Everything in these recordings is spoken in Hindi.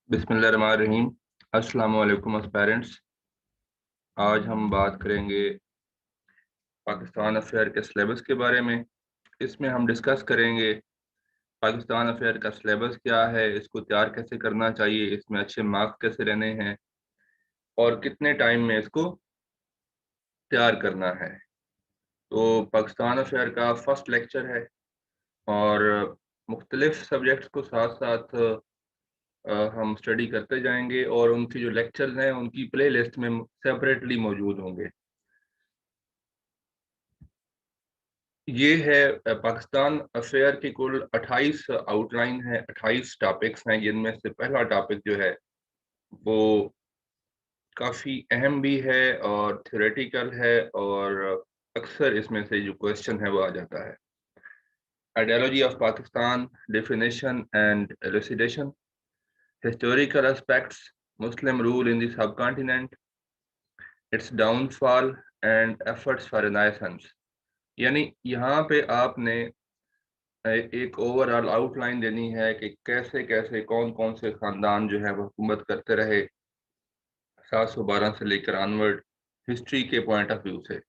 बिस्मिल्लाहिर्रहमानिर्रहीम। अस्सलाम वालेकुम एस्पायरेंट्स। आज हम बात करेंगे पाकिस्तान अफेयर के सिलेबस के बारे में। इसमें हम डिस्कस करेंगे पाकिस्तान अफेयर का सिलेबस क्या है, इसको तैयार कैसे करना चाहिए, इसमें अच्छे मार्क्स कैसे लेने हैं और कितने टाइम में इसको तैयार करना है। तो पाकिस्तान अफेयर का फर्स्ट लेक्चर है और मुख्तलिफ सब्जेक्ट्स को साथ साथ हम स्टडी करते जाएंगे और उनकी जो लेक्चर्स हैं उनकी प्ले लिस्ट में सेपरेटली मौजूद होंगे। ये है पाकिस्तान अफेयर की कुल 28 आउटलाइन है, 28 टॉपिक्स हैं, जिनमें से पहला टॉपिक जो है वो काफ़ी अहम भी है और थ्योरेटिकल है और अक्सर इसमें से जो क्वेश्चन है वो आ जाता है। Ideology of Pakistan, definition and elucidation, historical aspects, Muslim rule in the subcontinent, it's downfall and efforts for renaissance. यानी यहाँ पे आपने एक ओवरऑल आउटलाइन देनी है कि कैसे कैसे कौन कौन से खानदान जो है वो हुकूमत करते रहे 712 से लेकर ऑनवर्ड, हिस्ट्री के पॉइंट ऑफ व्यू से।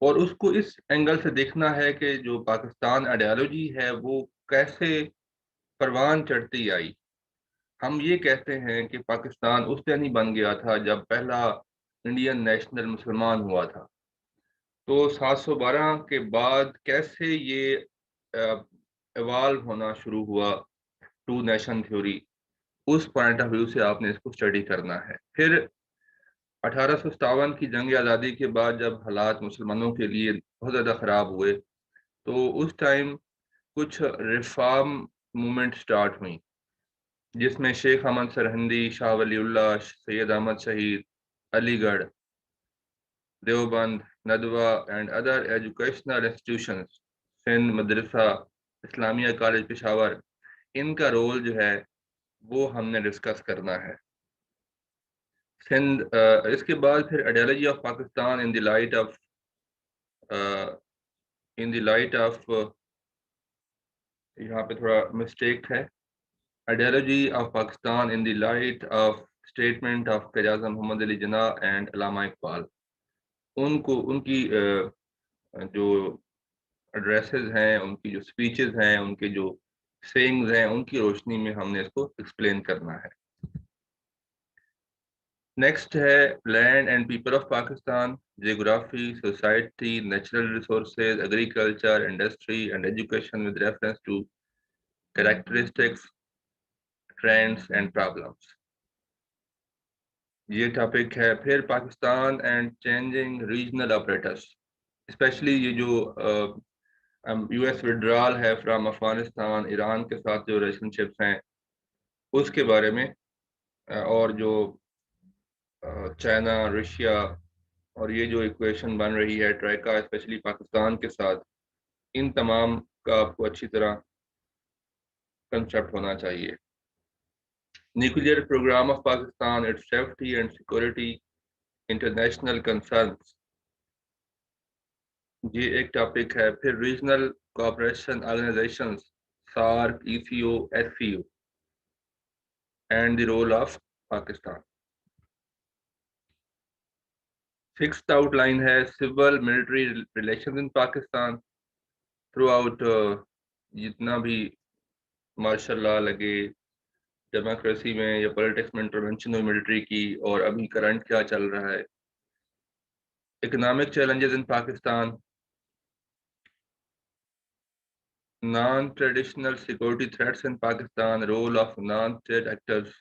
और उसको इस एंगल से देखना है कि जो पाकिस्तान आइडियोलॉजी है वो कैसे परवान चढ़ती आई। हम ये कहते हैं कि पाकिस्तान उस दिन ही बन गया था जब पहला इंडियन नेशनल मुसलमान हुआ था। तो 712 के बाद कैसे ये इवाल्व होना शुरू हुआ टू नेशन थ्योरी, उस पॉइंट ऑफ व्यू से आपने इसको स्टडी करना है। फिर 1857 की जंग आज़ादी के बाद जब हालात मुसलमानों के लिए बहुत ज़्यादा ख़राब हुए तो उस टाइम कुछ रिफॉर्म मूवमेंट स्टार्ट हुई, जिसमें Sheikh Ahmad Sirhindi, Shah Waliullah, Syed Ahmad Shahid, Aligarh, Deoband, Nadwa and other educational institutions, Sindh Madrasa, Islamia college Peshawar, इनका रोल जो है वो हमने डिस्कस करना है। सिंध इसके बाद फिर ideology of Pakistan in the light of, यहाँ पे थोड़ा मिस्टेक है, ideology of Pakistan in the light of statement of Quaid Azam Mohammad Ali Jinnah and Allama Iqbal. उनको उनकी जो एड्रेसेस हैं, उनकी जो स्पीचेस हैं, उनके जो सेइंग्स हैं, उनकी रोशनी में हमने इसको एक्सप्लेन करना है। नेक्स्ट है land and people of Pakistan, geography, society, natural resources, agriculture, industry and education with reference to characteristics, trends and problems, ये टॉपिक है। फिर Pakistan and changing regional operators, specially ये जो यूएस विड्रॉल है फ्राम अफगानिस्तान, ईरान के साथ जो रिलेशनशिप्स हैं उसके बारे में, और जो चाइना, रशिया और ये जो इक्वेशन बन रही है ट्राइका स्पेशली पाकिस्तान के साथ, इन तमाम का आपको अच्छी तरह कंसेप्ट होना चाहिए। Nuclear program of Pakistan, it's safety and security, international concerns, ये एक टॉपिक है। फिर regional cooperation organisations, SAARC, ECO, SCO and the role of Pakistan. Fixed outline है civil military relations in Pakistan throughout, जितना भी मार्शल लॉ लगे, डेमोक्रेसी में या पॉलिटिक्स में इंटरवेंशन हुई मिलिट्री की, और अभी करंट क्या चल रहा है, economic challenges in Pakistan, non traditional security threats in Pakistan, role of non state actors,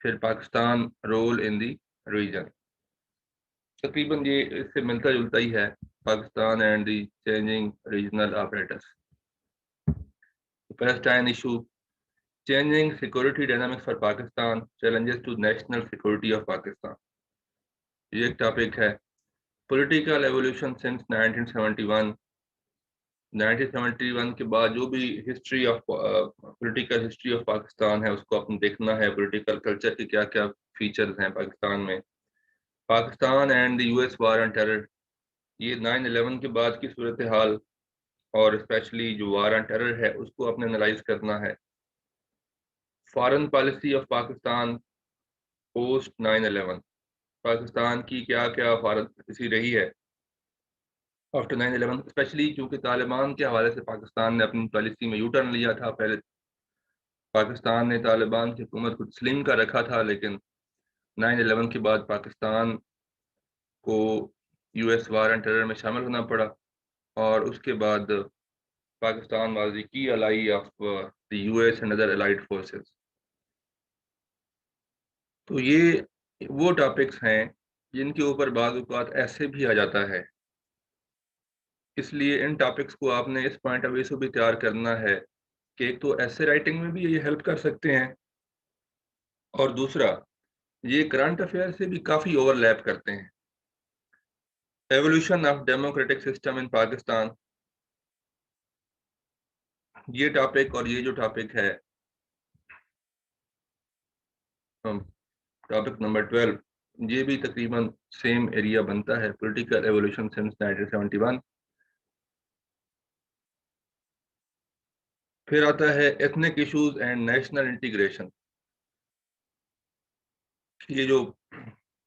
फिर Pakistan role in the region. तकरीबन ये इससे मिलता जुलता ही है, Pakistan and the changing regional operators. Palestine issue, changing security dynamics for Pakistan, challenges to national security of Pakistan, ये एक टॉपिक है। पॉलिटिकल एवोल्यूशन सिंस 1971, 1971 के बाद जो भी history of political history of Pakistan है उसको आपने देखना है। पॉलिटिकल कल्चर के क्या क्या फीचर्स हैं पाकिस्तान में। Pakistan and the US war on terror, ये 9/11 के बाद की सूरत हाल और स्पेशली जो वार ऑन टेरर है उसको आपने एनालाइज करना है। Foreign policy of Pakistan post 9/11, Pakistan की क्या क्या फॉरेन पॉलिसी रही है आफ्टर 9/11, स्पेशली क्योंकि तालिबान के हवाले से पाकिस्तान ने अपनी पॉलिसी में यू टर्न लिया था। पहले पाकिस्तान ने तालिबान की हुकूमत को तस्लीम कर रखा था, लेकिन 9/11 के बाद पाकिस्तान को यूएस वार एंड टेरर में शामिल होना पड़ा, और उसके बाद Pakistan was the key ally of the US and other allied forces. तो ये वो टॉपिक्स हैं जिनके ऊपर बाज़ औक़ात ऐसे भी आ जाता है, इसलिए इन टॉपिक्स को आपने इस पॉइंट ऑफ व्यू से भी तैयार करना है कि एक तो ऐसे राइटिंग में भी ये हेल्प कर सकते हैं, और दूसरा ये करंट अफेयर से भी काफ़ी ओवरलैप करते हैं। Evolution of democratic system in Pakistan, ये टॉपिक और ये जो टॉपिक है टॉपिक नंबर 12, ये भी तकरीबन सेम एरिया बनता है, पॉलिटिकल एवोल्यूशन सिंस 1971। फिर आता है ethnic issues and national integration. ये जो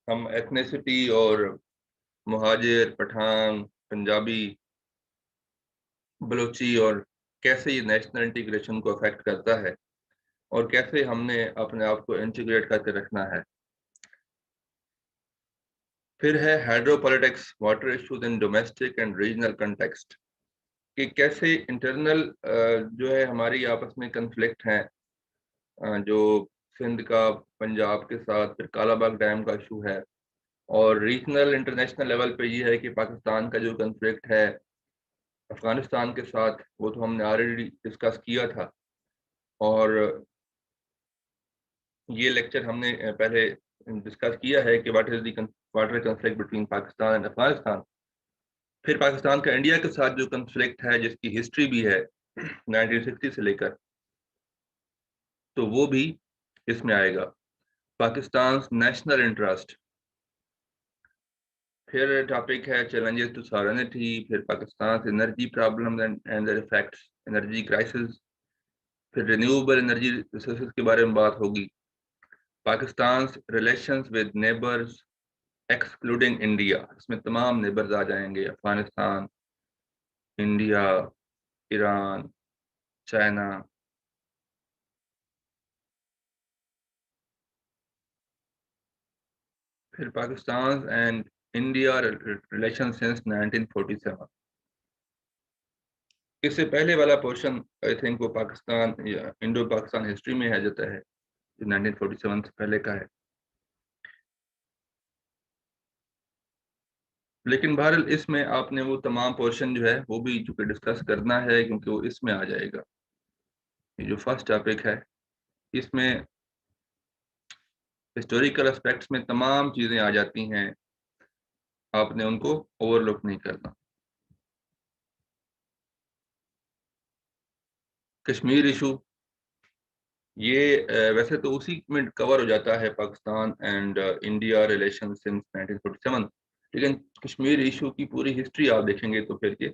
हम एथनिसिटी और मुहाजिर, पठान, पंजाबी, बलोची, और कैसे ये नेशनल इंटीग्रेशन को अफेक्ट करता है और कैसे हमने अपने आप को इंटीग्रेट करके रखना है। फिर है hydropolitics, water issues in domestic and regional context, कि कैसे इंटरनल जो है हमारी आपस में कंफ्लिक्ट हैं, जो सिंध का पंजाब के साथ, फिर कालाबाग डैम का इशू है, और रीजनल इंटरनेशनल लेवल पे ये है कि पाकिस्तान का जो कंफ्लिक्ट है अफगानिस्तान के साथ, वो तो हमने ऑलरेडी डिस्कस किया था, और ये लेक्चर हमने पहले डिस्कस किया है कि what is the water conflict between Pakistan and Afghanistan. फिर पाकिस्तान का इंडिया के साथ जो कंफ्लिक्ट है, जिसकी हिस्ट्री भी है 1960 से लेकर, तो वो भी इसमें आएगा। पाकिस्तान नेशनल इंटरेस्ट, फिर टॉपिक है चैलेंजेस टू सॉवरेनिटी, फिर Pakistan energy problem and there effects, energy crisis, फिर रिन्यूएबल एनर्जी रिसोर्सेज के बारे में बात होगी। Pakistan relations with neighbours excluding India, इसमें तमाम नेबर्स आ जाएंगे, अफगानिस्तान, इंडिया, ईरान, चाइना। फिर Pakistan and India relation since 1947, इससे पहले वाला पोर्शन आई थिंक वो पाकिस्तान या इंडो पाकिस्तान हिस्ट्री में आ जाता है, जो 1947 से पहले का है। लेकिन बहरहाल इसमें आपने वो तमाम पोर्शन जो है वो भी चूंकि डिस्कस करना है, क्योंकि वो इसमें आ जाएगा। ये जो फर्स्ट टॉपिक है, इसमें हिस्टोरिकल एस्पेक्ट्स में तमाम चीज़ें आ जाती हैं, आपने उनको ओवरलुक नहीं करना। कश्मीर इशू, ये वैसे तो उसी में कवर हो जाता है, Pakistan and India relation since 1947, लेकिन कश्मीर इशू की पूरी हिस्ट्री आप देखेंगे तो फिर ये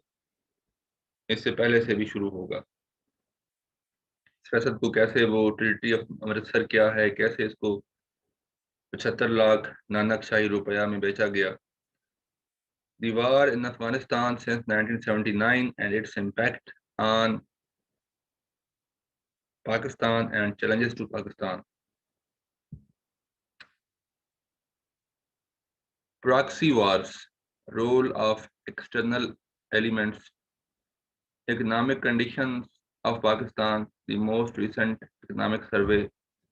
इससे पहले से भी शुरू होगा। सियासत को कैसे, वो ट्रिटी ऑफ अमृतसर क्या है, कैसे इसको 75 लाख नानक शाही रुपया में बेचा गया। The war in Afghanistan since 1979 and its impact on Pakistan and challenges to Pakistan. Proxy wars, role of external elements, economic conditions of Pakistan, the most recent economic survey,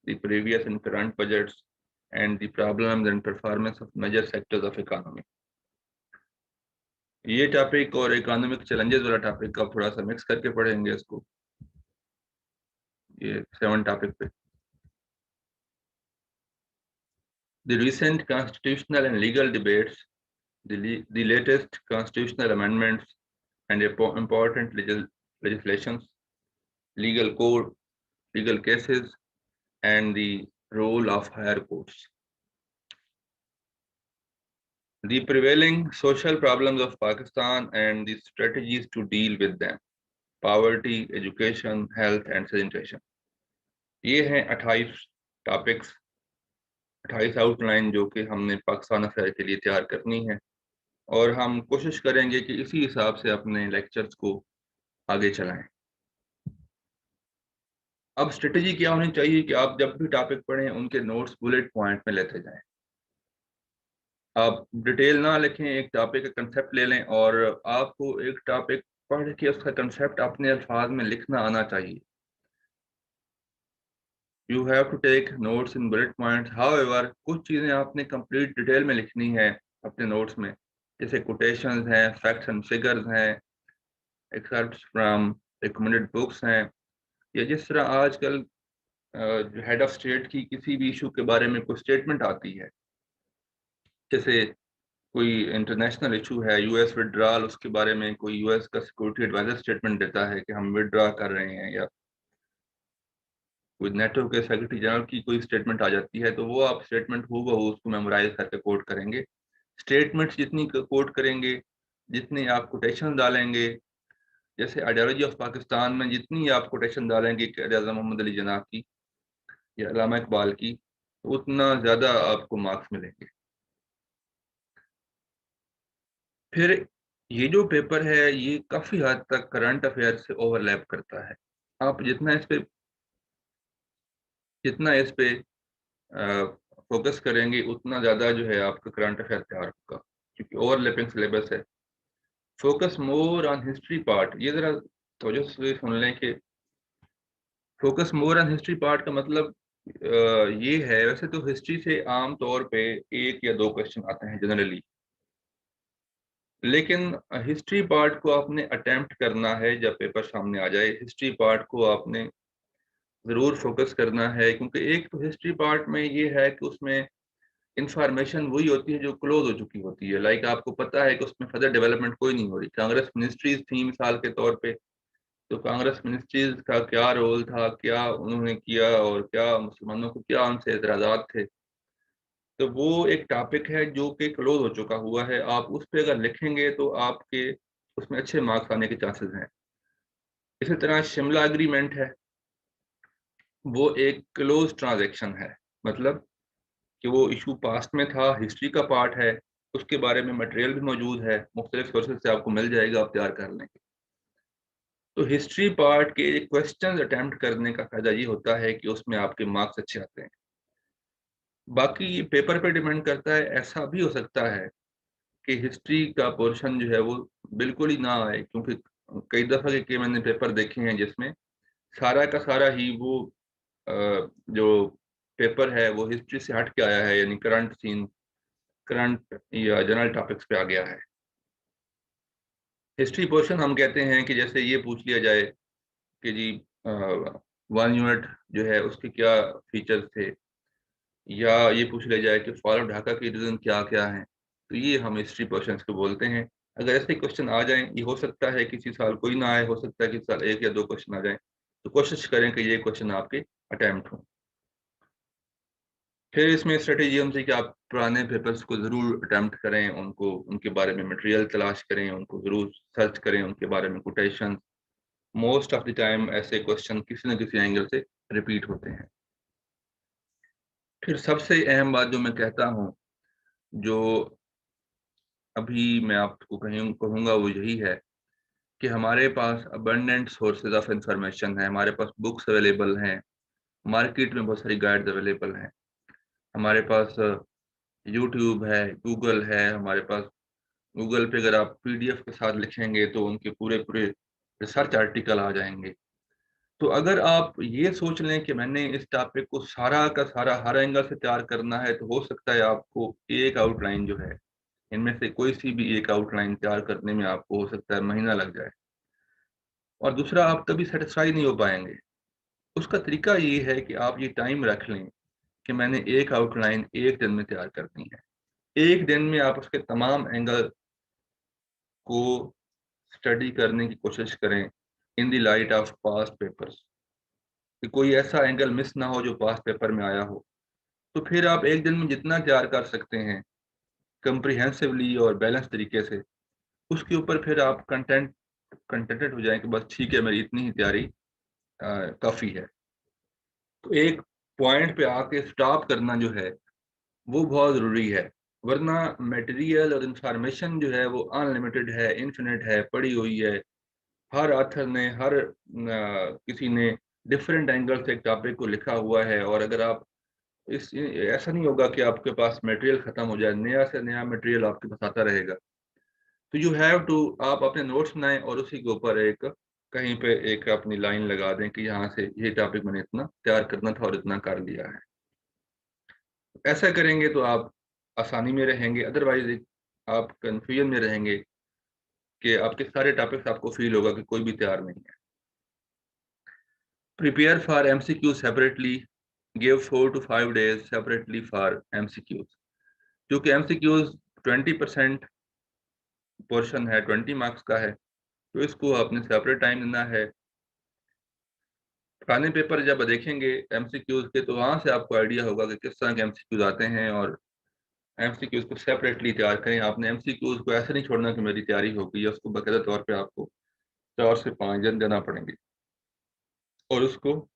the previous and current budgets, and the problems and performance of major sectors of economy. ये टॉपिक और इकोनॉमिक चैलेंजेस वाला टॉपिक आप थोड़ा सा मिक्स करके पढ़ेंगे इसको, ये 7 टॉपिक पे। The recent constitutional and legal debates, the latest constitutional amendments and important legislations, legal code, legal cases, and the role of higher courts. The prevailing social problems of Pakistan and the strategies to deal with them: poverty, education, health, and sanitation. ये हैं 28 टॉपिक्स, 28 आउटलाइन जो कि हमने पाकिस्तान अफेयर के लिए तैयार करनी है, और हम कोशिश करेंगे कि इसी हिसाब से अपने लेक्चर्स को आगे चलाएं। अब स्ट्रेटेजी क्या होनी चाहिए कि आप जब भी टॉपिक पढ़ें उनके नोट्स बुलेट पॉइंट में लेते जाएं। आप डिटेल ना लिखें, एक टॉपिक का कंसेप्ट ले लें और आपको एक टॉपिक पढ़ के उसका कंसेप्ट अपने अल्फाज में लिखना आना चाहिए। You have to take notes in bullet points. However कुछ चीज़ें आपने कंप्लीट डिटेल में लिखनी है अपने नोट्स में, जैसे कोटेशंस हैं, फैक्ट्स एंड फिगर्स हैं, एक्सर्प्ट्स फ्रॉम रिकमेंडेड बुक्स हैं, या जिस तरह आजकल जो हेड ऑफ स्टेट की किसी भी इशू के बारे में कोई स्टेटमेंट आती है, जैसे कोई इंटरनेशनल इशू है, यूएस विड्रॉल, उसके बारे में कोई यूएस का सिक्योरिटी एडवाइजर स्टेटमेंट देता है कि हम विड्रॉ कर रहे हैं, या कोई नेटो के सेक्रेटरी जनरल की कोई स्टेटमेंट आ जाती है, तो वो आप स्टेटमेंट हूबहू उसको मेमोराइज करके कोट करेंगे। स्टेटमेंट्स जितनी कोट करेंगे, जितनी आप कोटेशन डालेंगे, जैसे आइडियोलॉजी ऑफ पाकिस्तान में जितनी आप कोटेशन डालेंगे क़ायद-ए-आज़म मोहम्मद अली जिन्ना की या अल्लामा इकबाल की, तो उतना ज़्यादा आपको मार्क्स मिलेंगे। फिर ये जो पेपर है ये काफ़ी हद तक करंट अफेयर से ओवरलैप करता है। आप जितना इस पे फोकस करेंगे उतना ज़्यादा जो है आपका करंट अफेयर तैयार होगा, क्योंकि ओवरलैपिंग सिलेबस है। Focus more on history part, ये ज़रा तवज्जो से सुन लें कि focus more on history part का मतलब ये है, वैसे तो हिस्ट्री से आम तौर पे 1 या 2 क्वेश्चन आते हैं जनरली, लेकिन हिस्ट्री पार्ट को आपने अटेम्प्ट करना है। जब पेपर सामने आ जाए हिस्ट्री पार्ट को आपने ज़रूर फोकस करना है, क्योंकि एक तो हिस्ट्री पार्ट में ये है कि उसमें इंफॉर्मेशन वही होती है जो क्लोज हो चुकी होती है। लाइक आपको पता है कि उसमें फर्दर डेवलपमेंट कोई नहीं हो रही। कांग्रेस मिनिस्ट्रीज थी मिसाल के तौर पे, तो कांग्रेस मिनिस्ट्रीज का क्या रोल था, क्या उन्होंने किया, और क्या मुसलमानों को क्या उनसे एतराज़ात थे, तो वो एक टॉपिक है जो कि क्लोज हो चुका हुआ है। आप उस पर अगर लिखेंगे तो आपके उसमें अच्छे मार्क्स आने के चांसेस हैं। इसी तरह शिमला एग्रीमेंट है, वो एक क्लोज ट्रांजैक्शन है, मतलब कि वो इशू पास्ट में था, हिस्ट्री का पार्ट है, उसके बारे में मटेरियल भी मौजूद है, मुख्तलिफ सोर्सेज से आपको मिल जाएगा, आप तैयार कर लेंगे। तो हिस्ट्री पार्ट के क्वेश्चन अटेम्प्ट करने का फायदा ये होता है कि उसमें आपके मार्क्स अच्छे आते हैं। बाकी ये पेपर पे डिपेंड करता है, ऐसा भी हो सकता है कि हिस्ट्री का पोर्शन जो है वो बिल्कुल ही ना आए, क्योंकि कई दफ़ा के मैंने पेपर देखे हैं जिसमें सारा का सारा ही वो जो पेपर है वो हिस्ट्री से हट के आया है, यानी करंट या जनरल टॉपिक्स पे आ गया है। हिस्ट्री पोर्शन हम कहते हैं कि जैसे ये पूछ लिया जाए कि जी 1 यूनिट जो है उसके क्या फीचर्स थे, या ये पूछ लिया जाए कि फॉल ऑफ ढाका के रीजन क्या क्या हैं, तो ये हम हिस्ट्री पोर्शन को बोलते हैं। अगर ऐसे क्वेश्चन आ जाएं, ये हो सकता है किसी साल कोई ना आए, हो सकता है किसी साल 1 या 2 क्वेश्चन आ जाएं, तो कोशिश करें कि ये क्वेश्चन आपके अटेम्प्ट हों। फिर इसमें स्ट्रेटेजी हमसे कि आप पुराने पेपर्स को ज़रूर अटेम्प्ट करें, उनको उनके बारे में मटेरियल तलाश करें, उनको ज़रूर सर्च करें, उनके बारे में quotation. Most of the time ऐसे क्वेश्चन किसी न किसी एंगल से रिपीट होते हैं। फिर सबसे अहम बात जो मैं कहता हूँ, जो अभी मैं आपको कहूँगा वो यही है कि हमारे पास अबंडेंट सोर्सेज ऑफ इंफॉर्मेशन है, हमारे पास बुक्स अवेलेबल हैं, मार्केट में बहुत सारी गाइड्स अवेलेबल हैं, हमारे पास यूट्यूब है, गूगल है, हमारे पास गूगल पे अगर आप पीडीएफ के साथ लिखेंगे तो उनके पूरे पूरे रिसर्च आर्टिकल आ जाएंगे। तो अगर आप ये सोच लें कि मैंने इस टॉपिक को सारा का सारा हर एंगल से तैयार करना है, तो हो सकता है आपको एक आउटलाइन जो है, इनमें से कोई सी भी एक आउटलाइन तैयार करने में आपको हो सकता है महीना लग जाए, और दूसरा आप कभी सेटिस्फाई नहीं हो पाएंगे। उसका तरीका ये है कि आप ये टाइम रख लें कि मैंने एक आउटलाइन 1 दिन में तैयार करनी है। 1 दिन में आप उसके तमाम एंगल को स्टडी करने की कोशिश करें इन the light of past papers, कि कोई ऐसा एंगल मिस ना हो जो पास्ट पेपर में आया हो। तो फिर आप 1 दिन में जितना तैयार कर सकते हैं कंप्रिहेंसिवली और बैलेंस तरीके से, उसके ऊपर फिर आप कंटेंटेड हो जाएं कि बस ठीक है, मेरी इतनी ही तैयारी काफ़ी है। तो एक पॉइंट पे आके स्टॉप करना जो है वो बहुत ज़रूरी है, वरना मटेरियल और इंफॉर्मेशन जो है वो अनलिमिटेड है, इन्फिनिट है, पड़ी हुई है। हर ऑथर ने, हर किसी ने डिफरेंट एंगल से एक टॉपिक को लिखा हुआ है, और अगर आप इस ऐसा नहीं होगा कि आपके पास मटेरियल खत्म हो जाए, नया से नया मटेरियल आपके पास आता रहेगा। तो यू हैव टू, आप अपने नोट्स बनाएं और उसी के ऊपर एक कहीं पे एक अपनी लाइन लगा दें कि यहाँ से ये टॉपिक मैंने इतना तैयार करना था और इतना कर लिया है। ऐसा करेंगे तो आप आसानी में रहेंगे, अदरवाइज आप कंफ्यूजन में रहेंगे कि आपके सारे टॉपिक्स आपको फील होगा कि कोई भी तैयार नहीं है। Prepare for MCQ separately, give 4 to 5 days separately for MCQs. क्योंकि एमसीक्यूज 20% पोर्शन है, 20 मार्क्स का है, तो इसको आपने सेपरेट टाइम देना है। पुराने पेपर जब देखेंगे एमसीक्यूज के, तो वहां से आपको आइडिया होगा कि किस तरह के एमसीक्यूज आते हैं, और एमसीक्यूज को सेपरेटली तैयार करें। आपने एमसीक्यूज को ऐसे नहीं छोड़ना कि मेरी तैयारी हो गई है, उसको बाकायदा तौर पे आपको 4 से 5 दिन देना पड़ेंगे, और उसको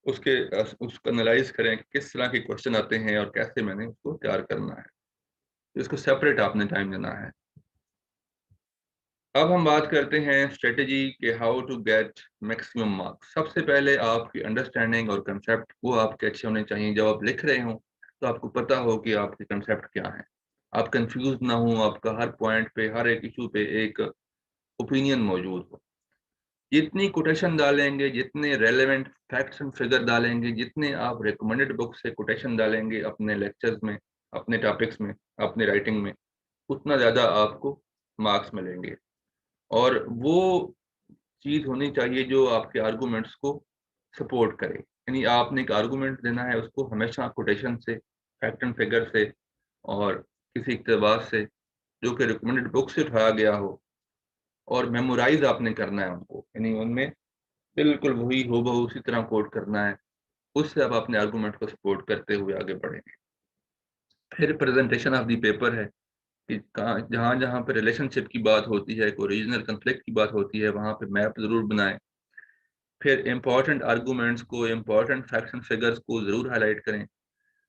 एनालाइज करें कि किस तरह के क्वेश्चन आते हैं और कैसे मैंने उसको तैयार करना है। इसको सेपरेट आपने टाइम देना है। अब हम बात करते हैं स्ट्रेटेजी के how to get maximum marks. सबसे पहले आपकी अंडरस्टैंडिंग और कंसेप्ट वो आपके अच्छे होने चाहिए। जब आप लिख रहे हो तो आपको पता हो कि आपके कंसेप्ट क्या है, आप कंफ्यूज ना हो, आपका हर पॉइंट पे, हर एक इशू पे एक ओपिनियन मौजूद हो। जितनी कोटेशन डालेंगे, जितने रेलेवेंट फैक्ट्स एंड फिगर डालेंगे, जितने आप रिकमेंडेड बुक से कोटेशन डालेंगे अपने लेक्चर्स में, अपने टॉपिक्स में, अपने राइटिंग में, उतना ज़्यादा आपको मार्क्स मिलेंगे। और वो चीज़ होनी चाहिए जो आपके आर्गूमेंट्स को सपोर्ट करे। यानी आपने एक आर्गूमेंट देना है, उसको हमेशा कोटेशन से, फैक्ट एंड फिगर से, और किसी इक़्तिबास से जो कि रिकमेंडेड बुक से उठाया गया हो, और मेमोराइज आपने करना है उनको, यानी उनमें बिल्कुल वही हूबहू उसी तरह कोट करना है। उससे आप अपने आर्गूमेंट को सपोर्ट करते हुए आगे बढ़ेंगे। फिर प्रेजेंटेशन ऑफ दी पेपर है कि कहाँ, जहाँ जहाँ पे रिलेशनशिप की बात होती है, कोई रीजनल कन्फ्लिक्ट की बात होती है, वहाँ पे मैप जरूर बनाएं। फिर इंपॉर्टेंट आर्गूमेंट्स को, इंपॉर्टेंट फैक्ट्स एंड फिगर्स को जरूर हाईलाइट करें।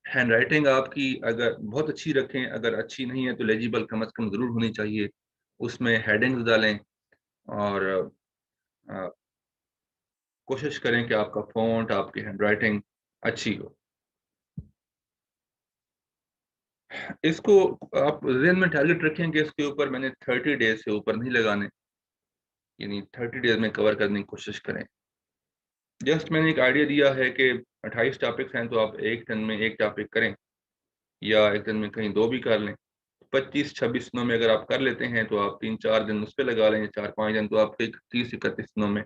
हैंड राइटिंग आपकी अगर बहुत अच्छी रखें, अगर अच्छी नहीं है तो लेजिबल कम से कम जरूर होनी चाहिए। उसमें हेडिंग्स डालें, और अ, कोशिश करें कि आपका फॉन्ट, आपकी हैंड राइटिंग अच्छी हो। इसको आप जहन में टारगेट रखें कि इसके ऊपर मैंने 30 डेज से ऊपर नहीं लगाने, यानी 30 डेज में कवर करने की कोशिश करें। जस्ट मैंने एक आइडिया दिया है कि 28 टॉपिक्स हैं, तो आप एक दिन में एक टॉपिक करें, या एक दिन में कहीं दो भी कर लें। 25-26 दिनों में अगर आप कर लेते हैं तो आप 3-4 दिन उस पर लगा लें, 4-5 दिन, तो आपके 30-31 दिनों में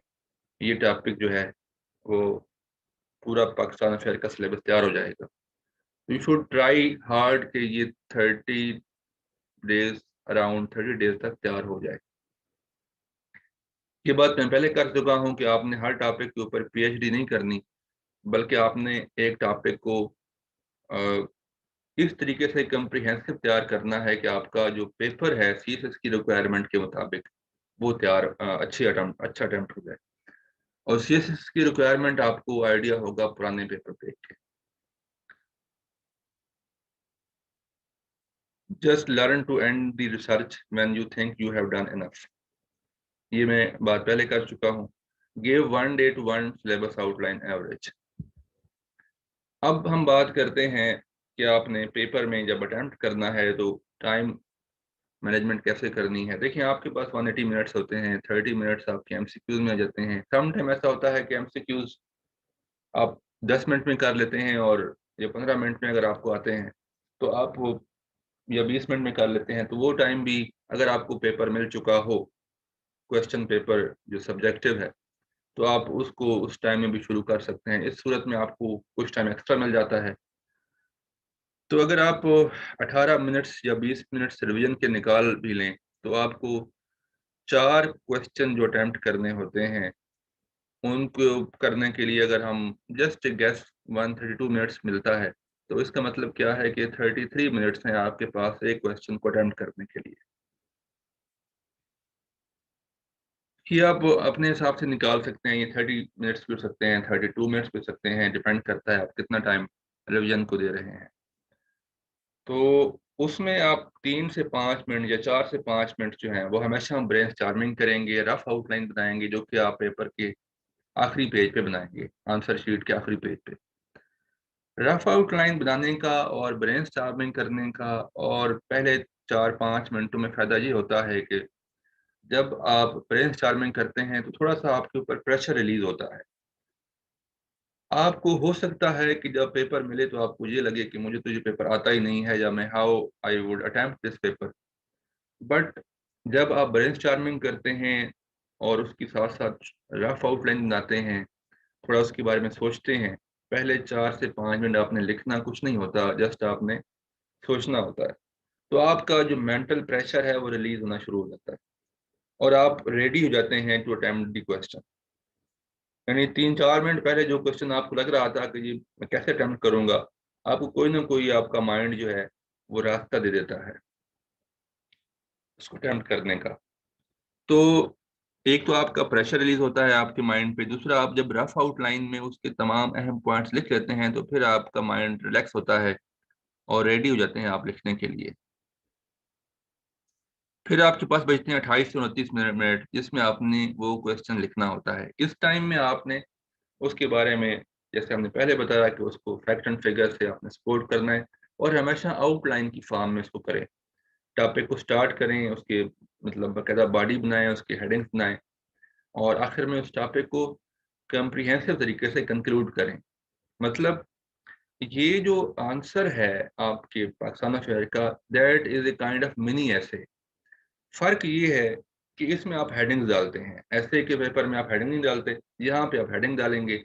ये टॉपिक जो है वो पूरा पाकिस्तान अफेयर का सिलेबस तैयार हो जाएगा। यू शुड ट्राई हार्ड कि ये 30 डेज, अराउंड 30 डेज तक तैयार हो जाए। ये बात मैं पहले कर चुका हूँ कि आपने हर टॉपिक के ऊपर पीएचडी नहीं करनी, बल्कि आपने एक टॉपिक को इस तरीके से कम्प्रिहेंसिव तैयार करना है कि आपका जो पेपर है सीएसएस की रिक्वायरमेंट के मुताबिक वो तैयार, अच्छा अटेम्प्ट हो जाए। और सीएसएस की रिक्वायरमेंट आपको आइडिया होगा पुराने पेपर देख के। Just learn to end the research when you think you have done enough. ये मैं बात पहले कर चुका हूँ। Give 1 day to 1 syllabus outline average. अब हम बात करते हैं कि आपने पेपर में जब अटेम्प्ट करना है तो टाइम मैनेजमेंट कैसे करनी है। देखिए, आपके पास 180 मिनट्स होते हैं, 30 मिनट्स आपके एमसीक्यूज में आ जाते हैं। सम टाइम ऐसा होता है कि एमसीक्यूज आप 10 मिनट में कर लेते हैं, और या 15 मिनट में अगर आपको आते हैं तो आप वो, या 20 मिनट में कर लेते हैं। तो वो टाइम भी, अगर आपको पेपर मिल चुका हो, क्वेश्चन पेपर जो सब्जेक्टिव है, तो आप उसको उस टाइम में भी शुरू कर सकते हैं। इस सूरत में आपको कुछ टाइम एक्स्ट्रा मिल जाता है। तो अगर आप 18 मिनट्स या 20 मिनट्स रिवीजन के निकाल भी लें, तो आपको 4 क्वेश्चन जो अटेम्प्ट करने होते हैं, उनको करने के लिए अगर हम जस्ट गैस 132 मिनट्स मिलता है, तो इसका मतलब क्या है कि 33 मिनट्स हैं आपके पास एक क्वेश्चन को अटेम्प्ट करने के लिए। ये आप अपने हिसाब से निकाल सकते हैं। ये 30 मिनट्स भी हो सकते हैं, 32 मिनट्स भी हो सकते हैं, डिपेंड करता है आप कितना टाइम रिवीजन को दे रहे हैं। तो उसमें आप 3 से 5 मिनट या 4 से 5 मिनट जो हैं वो हमेशा हम ब्रेनस्टॉर्मिंग करेंगे, रफ आउटलाइन बनाएंगे, जो कि आप पेपर के आखिरी पेज पे बनाएंगे, आंसर शीट के आखिरी पेज पे। रफ आउटलाइन बनाने का और ब्रेनस्टॉर्मिंग करने का और पहले 4-5 मिनटों में फ़ायदा ये होता है कि जब आप ब्रेनस्टॉर्मिंग करते हैं तो थोड़ा-सा आपके ऊपर प्रेशर रिलीज़ होता है। आपको हो सकता है कि जब पेपर मिले तो आपको ये लगे कि मुझे तो ये पेपर आता ही नहीं है, या मैं how I would attempt this paper. But जब आप ब्रेनस्टॉर्मिंग करते हैं और उसके साथ-साथ रफ आउटलाइन बनाते हैं, थोड़ा उसके बारे में सोचते हैं, पहले 4 से 5 मिनट आपने लिखना कुछ नहीं होता, जस्ट आपने सोचना होता है। तो आपका जो मेंटल प्रेशर है वो रिलीज़ होना शुरू हो जाता है और आप रेडी हो जाते हैं टू अटेम्प्ट द क्वेश्चन। यानी 3-4 मिनट पहले जो क्वेश्चन आपको लग रहा था कि ये मैं कैसे अटेम्प्ट करूँगा, आपको कोई ना कोई आपका माइंड जो है वो रास्ता दे देता है उसको अटेम्प्ट करने का। तो एक तो आपका प्रेशर रिलीज़ होता है आपके माइंड पे, दूसरा आप जब रफ आउटलाइन में उसके तमाम अहम पॉइंट्स लिख लेते हैं, तो फिर आपका माइंड रिलैक्स होता है और रेडी हो जाते हैं आप लिखने के लिए। फिर आपके पास बचते हैं 28 से 29 मिनट जिसमें आपने वो क्वेश्चन लिखना होता है। इस टाइम में आपने उसके बारे में, जैसे हमने पहले बताया, कि उसको फैक्ट एंड फिगर से आपने सपोर्ट करना है और हमेशा आउटलाइन की फॉर्म में इसको करें। टॉपिक को स्टार्ट करें, उसके मतलब बाकायदा बॉडी बनाएँ, उसकी हेडिंग्स बनाएँ और आखिर में उस टॉपिक को कॉम्प्रिहेंसिव तरीके से कंक्लूड करें। मतलब ये जो आंसर है आपके पाकिस्तान अफेयर का, that is a kind of mini essay. फ़र्क ये है कि इसमें आप हेडिंग्स डालते हैं, ऐसे के पेपर में आप हेडिंग नहीं डालते, यहाँ पे आप हेडिंग डालेंगे।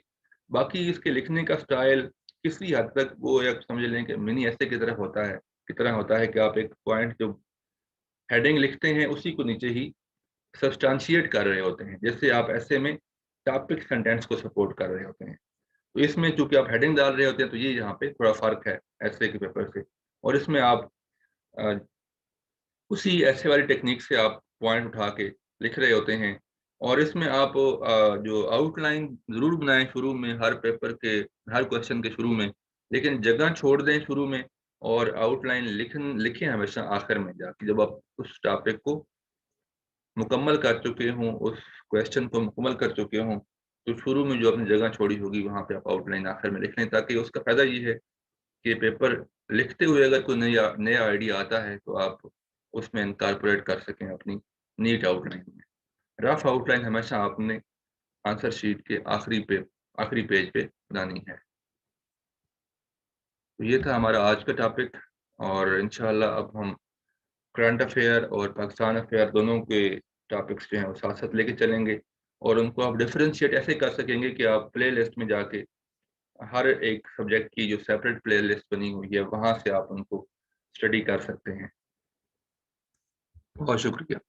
बाकी इसके लिखने का स्टाइल किसी हद तक वो एक समझ लें कि मिनी एसे की तरह होता है, कि आप एक पॉइंट जो हेडिंग लिखते हैं उसी को नीचे ही सब्सटेंशिएट कर रहे होते हैं। जैसे आप ऐसे में टॉपिक सेंटेंस को सपोर्ट कर रहे होते हैं। तो इसमें चूँकि आप हेडिंग डाल रहे होते हैं तो ये यहाँ पे थोड़ा फ़र्क है ऐसे के पेपर से। और इसमें आप अ, उसी ऐसे वाली टेक्नीक से आप पॉइंट उठा के लिख रहे होते हैं और इसमें आप जो आउटलाइन ज़रूर बनाएँ शुरू में, हर पेपर के हर क्वेश्चन के शुरू में, लेकिन जगह छोड़ दें शुरू में और आउटलाइन लिखें हमेशा आखिर में जाके, जब आप उस टॉपिक को मुकम्मल कर चुके हों, उस क्वेश्चन को मुकम्मल कर चुके हों, तो शुरू में जो आपने जगह छोड़ी होगी वहाँ पे आप आउटलाइन आखिर में लिख लें, ताकि उसका फ़ायदा ये है कि पेपर लिखते हुए अगर कोई नया नया आइडिया आता है तो आप उसमें इनकॉर्पोरेट कर सकें अपनी नीट आउटलाइन में। रफ आउटलाइन हमेशा आपने आंसर शीट के आखिरी पेज पे बनानी है। तो ये था हमारा आज का टॉपिक और इंशाअल्लाह अब हम करंट अफ़ेयर और पाकिस्तान अफ़ेयर दोनों के टॉपिक्स जो हैं वो साथ-साथ लेके चलेंगे और उनको आप डिफरेंशिएट ऐसे कर सकेंगे कि आप प्लेलिस्ट में जाके हर एक सब्जेक्ट की जो सेपरेट प्लेलिस्ट बनी हुई है, वहाँ से आप उनको स्टडी कर सकते हैं। बहुत शुक्रिया।